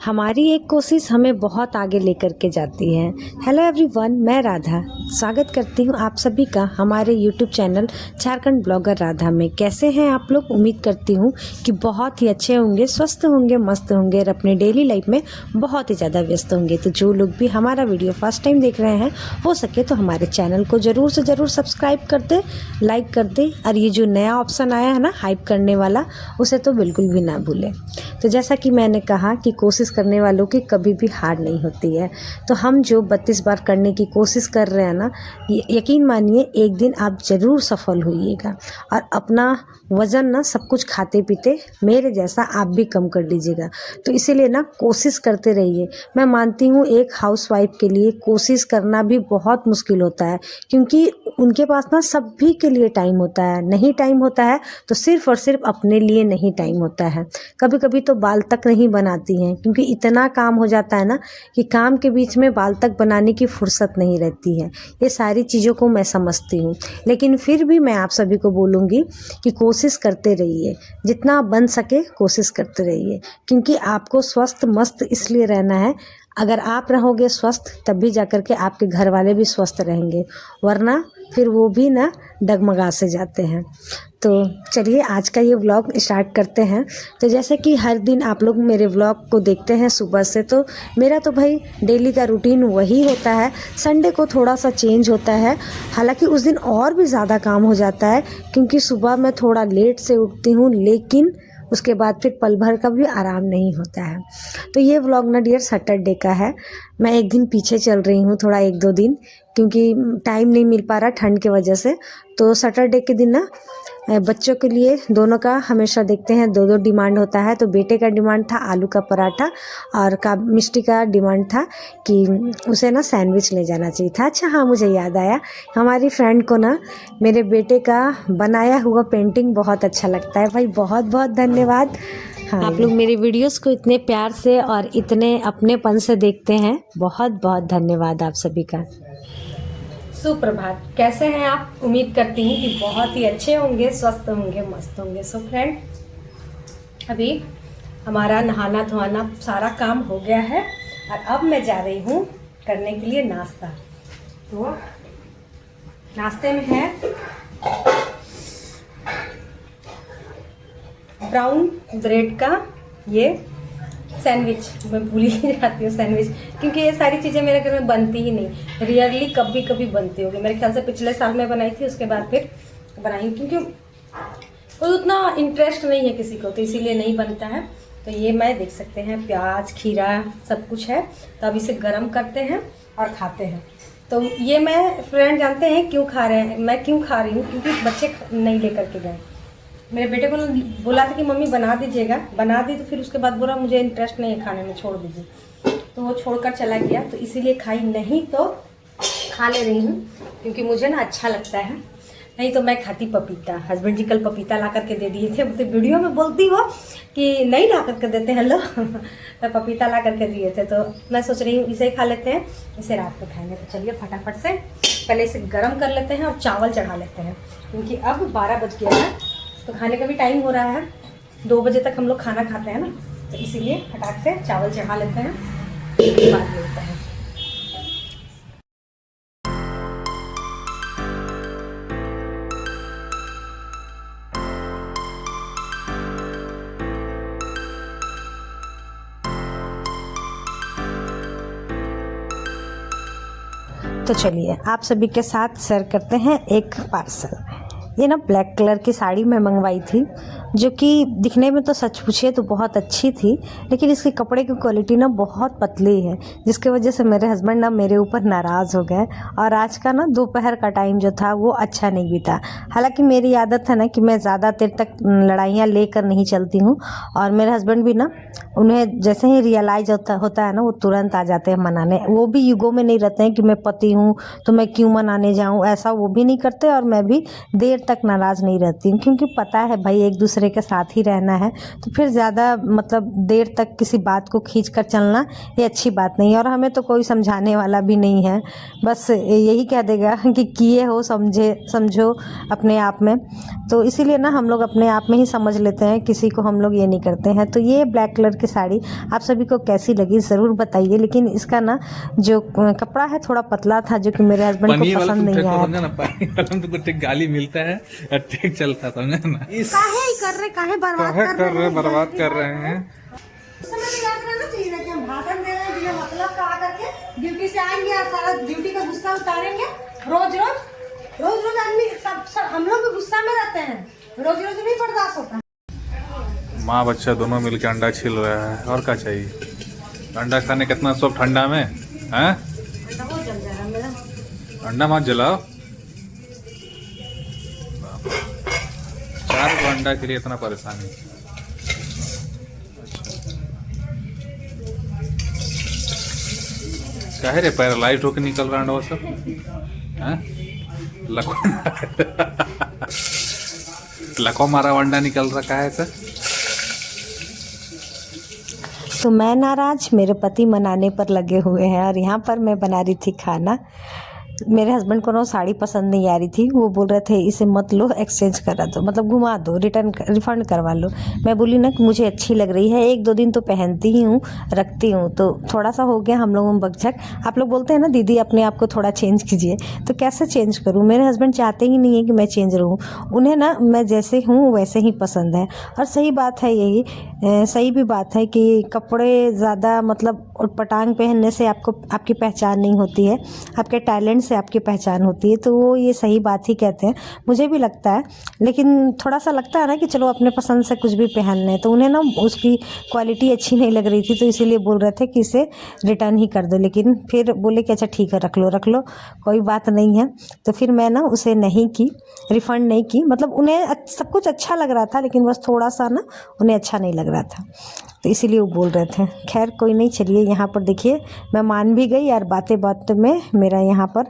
हमारी एक कोशिश हमें बहुत आगे लेकर के जाती है। हेलो एवरीवन, मैं राधा स्वागत करती हूँ आप सभी का हमारे YouTube channel Jharkhand blogger Radha में। कैसे हैं आप लोग? उम्मीद करती हूँ कि बहुत ही अच्छे होंगे, स्वस्थ होंगे, मस्त होंगे और अपने डेली लाइफ में बहुत ही ज़्यादा व्यस्त होंगे। तो जो लोग भी हमारा वीडियो फर्स्ट टाइम देख रहे हैं, हो सके तो हमारे चैनल को ज़रूर से ज़रूर सब्सक्राइब कर दे, लाइक कर दे और ये जो नया ऑप्शन आया है ना हाइप करने वाला, उसे तो बिल्कुल भी ना भूलें। तो जैसा कि मैंने कहा कि कोशिश करने वालों की कभी भी हार नहीं होती है। तो हम जो 32 बार करने की कोशिश कर रहे हैं ना, यकीन मानिए एक दिन आप ज़रूर सफल होइएगा और अपना वज़न ना सब कुछ खाते पीते मेरे जैसा आप भी कम कर लीजिएगा। तो इसीलिए ना कोशिश करते रहिए। मैं मानती हूँ एक हाउसवाइफ के लिए कोशिश करना भी बहुत मुश्किल होता है, क्योंकि उनके पास ना सभी के लिए टाइम होता है। नहीं टाइम होता है तो सिर्फ़ और सिर्फ अपने लिए नहीं टाइम होता है। कभी कभी तो बाल तक नहीं बनाती हैं, क्योंकि इतना काम हो जाता है ना कि काम के बीच में बाल तक बनाने की फुर्सत नहीं रहती है। ये सारी चीज़ों को मैं समझती हूँ, लेकिन फिर भी मैं आप सभी को बोलूँगी कि कोशिश करते रहिए, जितना बन सके कोशिश करते रहिए, क्योंकि आपको स्वस्थ मस्त इसलिए रहना है। अगर आप रहोगे स्वस्थ तभी जाकर के आपके घर वाले भी स्वस्थ रहेंगे, वरना फिर वो भी ना डगमगा से जाते हैं। तो चलिए आज का ये व्लॉग स्टार्ट करते हैं। तो जैसे कि हर दिन आप लोग मेरे व्लॉग को देखते हैं सुबह से, तो मेरा तो भाई डेली का रूटीन वही होता है। संडे को थोड़ा सा चेंज होता है, हालांकि उस दिन और भी ज़्यादा काम हो जाता है, क्योंकि सुबह मैं थोड़ा लेट से उठती हूँ, लेकिन उसके बाद फिर पल भर का भी आराम नहीं होता है। तो ये व्लॉग ना डियर सैटरडे का है। मैं एक दिन पीछे चल रही हूँ, थोड़ा 1-2 दिन, क्योंकि टाइम नहीं मिल पा रहा ठंड की वजह से। तो सैटरडे के दिन ना बच्चों के लिए दोनों का हमेशा देखते हैं 2-2 डिमांड होता है। तो बेटे का डिमांड था आलू का पराठा और का मिष्टी का डिमांड था कि उसे ना सैंडविच ले जाना चाहिए था। अच्छा हाँ, मुझे याद आया, हमारी फ्रेंड को ना मेरे बेटे का बनाया हुआ पेंटिंग बहुत अच्छा लगता है। भाई बहुत बहुत धन्यवाद। हाँ, आप लोग मेरे वीडियोस को इतने प्यार से और इतने अपनेपन से देखते हैं, बहुत बहुत धन्यवाद आप सभी का। सुप्रभात, कैसे हैं आप? उम्मीद करती हूँ कि बहुत ही अच्छे होंगे, स्वस्थ होंगे, मस्त होंगे। सो फ्रेंड, अभी हमारा नहाना धोना सारा काम हो गया है और अब मैं जा रही हूँ करने के लिए नाश्ता। तो नाश्ते में है ब्राउन ब्रेड का ये सैंडविच। मैं भूल ही जाती हूँ सैंडविच, क्योंकि ये सारी चीज़ें मेरे घर में बनती ही नहीं, रियरली कभी कभी बनती होगी। मेरे ख्याल से पिछले साल में बनाई थी, उसके बाद फिर बनाई हूँ, क्योंकि कोई उतना इंटरेस्ट नहीं है किसी को, तो इसीलिए नहीं बनता है। तो ये मैं देख सकते हैं प्याज खीरा सब कुछ है, तो अब इसे गर्म करते हैं और खाते हैं। तो ये मैं फ्रेंड जानते हैं क्यों खा रहे हैं, मैं क्यों खा रही हूँ, क्योंकि बच्चे नहीं लेकर के गए। मेरे बेटे को बोला था कि मम्मी बना दीजिएगा, बना दी, तो फिर उसके बाद बोला मुझे इंटरेस्ट नहीं है खाने में, छोड़ दीजिए। तो वो छोड़कर चला गया, तो इसीलिए खाई नहीं, तो खा ले रही हूँ क्योंकि मुझे ना अच्छा लगता है। नहीं तो मैं खाती पपीता। हस्बैंड जी कल पपीता ला करके दे दिए थे, तो वीडियो में बोलती हो कि नहीं ला करके देते हैं लोग तो पपीता ला करके दिए थे, तो मैं सोच रही हूँ इसे ही खा लेते हैं, इसे रात को खाएंगे। तो चलिए फटाफट से पहले इसे गर्म कर लेते हैं और चावल चढ़ा लेते हैं, क्योंकि अब 12 बज गया है, तो खाने का भी टाइम हो रहा है। 2 बजे तक हम लोग खाना खाते हैं ना, तो इसीलिए फटाक से चावल चढ़ा लेते हैं, उसके बाद मिलते हैं। तो चलिए आप सभी के साथ शेयर करते हैं एक पार्सल। ये ना ब्लैक कलर की साड़ी मैं मंगवाई थी, जो कि दिखने में तो सच पूछिए तो बहुत अच्छी थी, लेकिन इसके कपड़े की क्वालिटी ना बहुत पतली है, जिसकी वजह से मेरे हस्बैंड ना मेरे ऊपर नाराज़ हो गए और आज का ना दोपहर का टाइम जो था वो अच्छा नहीं बीता। हालांकि मेरी आदत है ना कि मैं ज़्यादा देर तक लड़ाइयाँ लेकर नहीं चलती हूँ, और मेरे हस्बैंड भी ना, उन्हें जैसे ही रियलाइज होता है ना, वो तुरंत आ जाते हैं मनाने। वो भी ईगो में नहीं रहते हैं कि मैं पति हूँ तो मैं क्यों मनाने जाऊँ, ऐसा वो भी नहीं करते, और मैं भी देर तक नाराज़ नहीं रहती हूँ, क्योंकि पता है भाई एक दूसरे दूसरे के साथ ही रहना है, तो फिर ज़्यादा मतलब देर तक किसी बात को खींच कर चलना ये अच्छी बात नहीं है। और हमें तो कोई समझाने वाला भी नहीं है, बस यही कह देगा कि किए हो समझो अपने आप में। तो इसीलिए ना हम लोग अपने आप में ही समझ लेते हैं, किसी को हम लोग ये नहीं करते हैं। तो ये ब्लैक कलर की साड़ी आप सभी को कैसी लगी ज़रूर बताइए। लेकिन इसका ना जो कपड़ा है थोड़ा पतला था, जो कि मेरे हस्बैंड को पसंद नहीं आया। तो गाली मिलता है, ठीक चलता, समझा ना। काहे बर्बाद कर रहे हैं। हम भाषण दे रहे हैं, ये मतलब का करके ड्यूटी से आएंगे और सारा ड्यूटी का गुस्सा उतारेंगे। रोज आदमी सब हम लोग भी गुस्सा में रहते हैं, रोज नहीं बर्दाश्त होता। माँ बच्चा दोनों मिलकर अंडा छील रहा है, और क्या चाहिए। अंडा खाने कितना सब ठंडा में हैं? अंडा मत जलाओ, 4 को अंडा के लिए इतना परेशानी। काहे रे पैरालाइज होकर निकल रहा अंडा सब हैं? लको मारा अंडा निकल रहा है सर। तो मैं नाराज, मेरे पति मनाने पर लगे हुए हैं, और यहाँ पर मैं बना रही थी खाना। मेरे हस्बैंड को ना साड़ी पसंद नहीं आ रही थी, वो बोल रहे थे इसे मत लो, एक्सचेंज करा दो, मतलब घुमा दो, रिफंड करवा लो। मैं बोली ना कि मुझे अच्छी लग रही है, 1-2 दिन तो पहनती ही हूँ, रखती हूँ। तो थोड़ा सा हो गया हम लोगों में बकझक। आप लोग बोलते हैं ना दीदी अपने आप को थोड़ा चेंज कीजिए, तो कैसे चेंज करूँ। मेरे हस्बैंड चाहते ही नहीं है कि मैं चेंज रहूँ, उन्हें ना मैं जैसे हूँ वैसे ही पसंद है। और सही बात है, यही सही भी बात है कि कपड़े ज़्यादा मतलब उटपटांग पहनने से आपकी पहचान नहीं होती है, आपके टैलेंट से आपकी पहचान होती है। तो वो ये सही बात ही कहते हैं, मुझे भी लगता है। लेकिन थोड़ा सा लगता है ना कि चलो अपने पसंद से कुछ भी पहन लें। तो उन्हें ना उसकी क्वालिटी अच्छी नहीं लग रही थी, तो इसीलिए बोल रहे थे कि इसे रिटर्न ही कर दो। लेकिन फिर बोले कि अच्छा ठीक है, रख लो, कोई बात नहीं है। तो फिर मैं ना उसे नहीं की, रिफ़ंड नहीं की। मतलब उन्हें सब कुछ अच्छा लग रहा था, लेकिन बस थोड़ा सा ना उन्हें अच्छा नहीं लग रहा था, तो इसीलिए वो बोल रहे थे। खैर कोई नहीं, चलिए यहाँ पर देखिए मैं मान भी गई, और बातें में मेरा यहाँ पर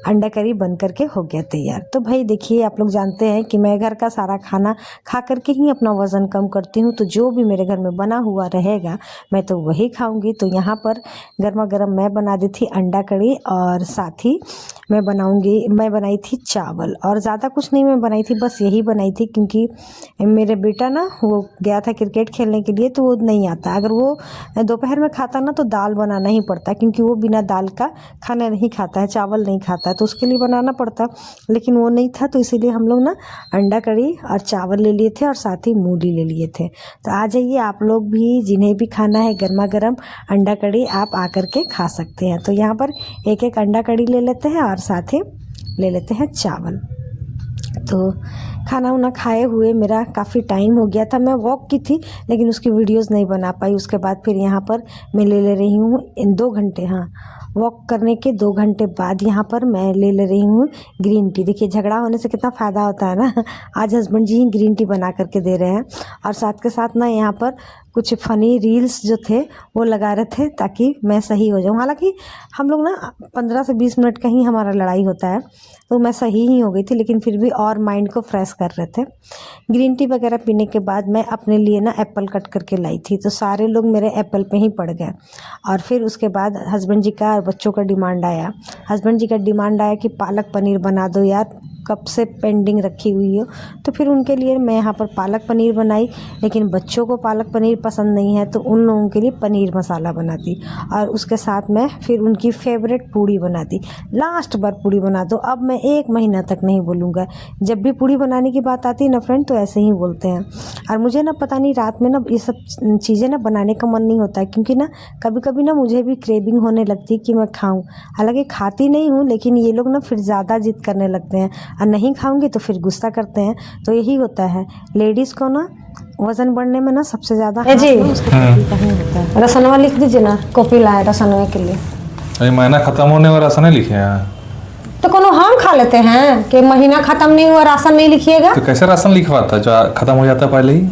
अंडा करी बन करके हो गया तैयार। तो भाई देखिए, आप लोग जानते हैं कि मैं घर का सारा खाना खा करके ही अपना वज़न कम करती हूँ। तो जो भी मेरे घर में बना हुआ रहेगा मैं तो वही खाऊंगी। तो यहाँ पर गर्मा गर्म मैं बना दी थी अंडा करी, और साथ ही मैं बनाई थी चावल। और ज़्यादा कुछ नहीं मैं बनाई थी, बस यही बनाई थी, क्योंकि मेरे बेटा ना वो गया था क्रिकेट खेलने के लिए, तो वो नहीं आता। अगर वो दोपहर में खाता ना तो दाल बनाना ही पड़ता, क्योंकि वो बिना दाल का खाना नहीं खाता है, चावल नहीं खाता है, तो उसके लिए बनाना पड़ता। लेकिन वो नहीं था, तो इसीलिए हम लोग ना अंडा करी और चावल ले लिए थे, और साथ ही मूली ले लिए थे। तो आ जाइए आप लोग भी, जिन्हें भी खाना है गर्मा गर्म अंडा कड़ी, आप आकर के खा सकते हैं। तो यहाँ पर एक अंडा कड़ी ले लेते हैं, और साथ ही ले लेते हैं चावल। तो खाना उना खाए हुए मेरा काफ़ी टाइम हो गया था। मैं वॉक की थी, लेकिन उसकी वीडियोस नहीं बना पाई। उसके बाद फिर यहाँ पर मैं ले रही हूँ 2 घंटे, हाँ, वॉक करने के 2 घंटे बाद यहाँ पर मैं ले रही हूँ ग्रीन टी। देखिए झगड़ा होने से कितना फ़ायदा होता है ना। आज हस्बैंड जी ही ग्रीन टी बना करके दे रहे हैं, और साथ के साथ ना यहाँ पर कुछ फ़नी रील्स जो थे वो लगा रहे थे, ताकि मैं सही हो जाऊँ। हालांकि हम लोग ना 15 से 20 मिनट का ही हमारा लड़ाई होता है, तो मैं सही ही हो गई थी, लेकिन फिर भी और माइंड को फ्रेश कर रहे थे। ग्रीन टी वगैरह पीने के बाद मैं अपने लिए ना एप्पल कट करके लाई थी, तो सारे लोग मेरे एप्पल पे ही पड़ गए। और फिर उसके बाद हस्बैंड जी का और बच्चों का डिमांड आया। हस्बैंड जी का डिमांड आया कि पालक पनीर बना दो यार, कब से पेंडिंग रखी हुई हो। तो फिर उनके लिए मैं यहाँ पर पालक पनीर बनाई, लेकिन बच्चों को पालक पनीर पसंद नहीं है, तो उन लोगों के लिए पनीर मसाला बना दी। और उसके साथ मैं फिर उनकी फेवरेट पूड़ी बना दी। लास्ट बार पूड़ी बना दो, अब मैं 1 महीना तक नहीं बोलूँगा। जब भी पूड़ी बनाने की बात आती है ना फ्रेंड, तो ऐसे ही बोलते हैं। और मुझे ना पता नहीं, रात में ना ये सब चीज़ें ना बनाने का मन नहीं होता है, क्योंकि ना कभी कभी ना मुझे भी क्रेविंग होने लगती है कि मैं खाऊँ। हालांकि खाती नहीं हूँ, लेकिन ये लोग ना फिर ज़्यादा जिद करने लगते हैं, और नहीं खाऊंगी तो फिर गुस्सा करते हैं। तो यही होता है, लेडीज़ को ना वजन बढ़ने में ना सबसे ज़्यादा जी उसके पति का ही होता है। रसनवा लिख दीजिए ना, कॉपी लाए रसनवे के लिए। अरे महीना खत्म होने और राशन नहीं लिखे हैं, तो कोनो हम खा लेते हैं कि महीना खत्म नहीं हुआ राशन नहीं लिखिएगा। तो कैसे राशन लिखवाता जो खत्म हो जाता पहले ही।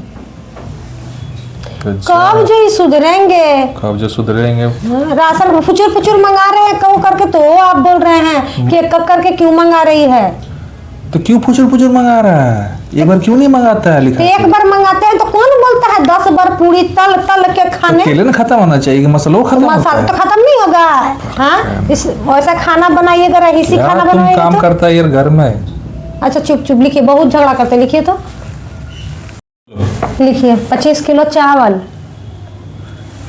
कब जो सुधरेंगे राशन फुचुर मंगा रहे हैं कब करके, तो आप बोल रहे हैं कि कब करके क्यों मंगा रही है। तो क्यों फुचुर फुचुर मंगा रहा है? एक बार क्यों नहीं मंगाता है लिखा? एक बार मंगाते हैं तो कौन बोलता है 10 बार पूरी तल तल के खाने? अकेले ना खत्म होना चाहिए, मसालों खत्म होता मसाला है। तो खत्म नहीं होगा। हाँ, इस वैसा खाना बनाइएगा, रईसी क्या खाना तुम बनाइएगा काम तो? करता है यार घर में? अच्छा चुप चुप लिखिए, बहुत झगड़ा करते, लिखिए तो लिखिए 25 किलो चावल।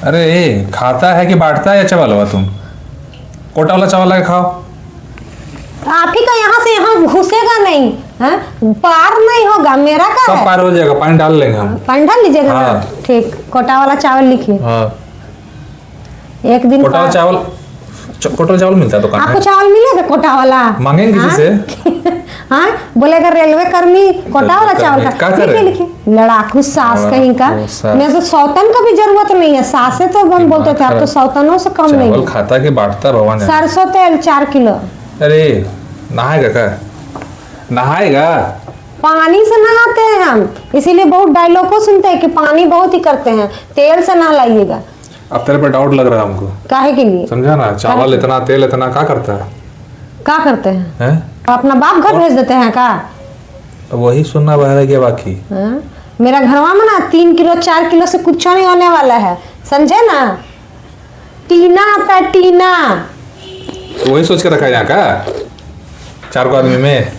अरे खाता है कि बांटता है या चावल हुआ तुम? कोटा वाला चावल लगा खाओ। आप ही का यहाँ से यहाँ घुसेगा नहीं, हाँ? पार नहीं होगा, मेरा का सब है। पार हो जाएगा, पानी डाल लेंगे हम। पानी डाल लीजिएगा ना? हाँ। ठीक, कोटा वाला चावल लिखिए। हाँ, एक दिन कोटा वाला चावल, कोटा वाला चावल मिलता है दुकान आपको में। चावल मिलेगा कोटा वाला? मांगेंगे किसी से? हाँ, बोलेगा रेलवे कर्मी कोटा वाला चावल क्या का। करे? लिखिए लिखिए, लड़ाकू सास कहीं का। लड़ाकू सास। मैं तो सौतन का भी जरूरत नहीं है, सासे तो हम बोलते थे, अब तो सौतनों से कम नहीं चावल है। खाता के बांटता भगवान है। सरसों तेल 4 किलो। अरे नहाएगा क्या? नहाएगा? पानी से नहाते हैं हम, इसीलिए बहुत डायलॉग को सुनते हैं कि पानी बहुत ही करते हैं, तेल से नहलाइएगा। अब तेरे पे डाउट लग रहा है हमको, काहे के लिए? समझा ना? चावल इतना, तेल इतना, क्या करता है? क्या करते हैं? हैं? अपना बाप घर भेज देते हैं का? वही सुनना रह गया बाकी। हाँ? मेरा घरवा में ना 3 किलो 4 किलो से कुछ नहीं होने वाला है, समझे ना? टीना आता है, टीना। तो वही सोच के रखा है यहाँ का 4 आदमी में।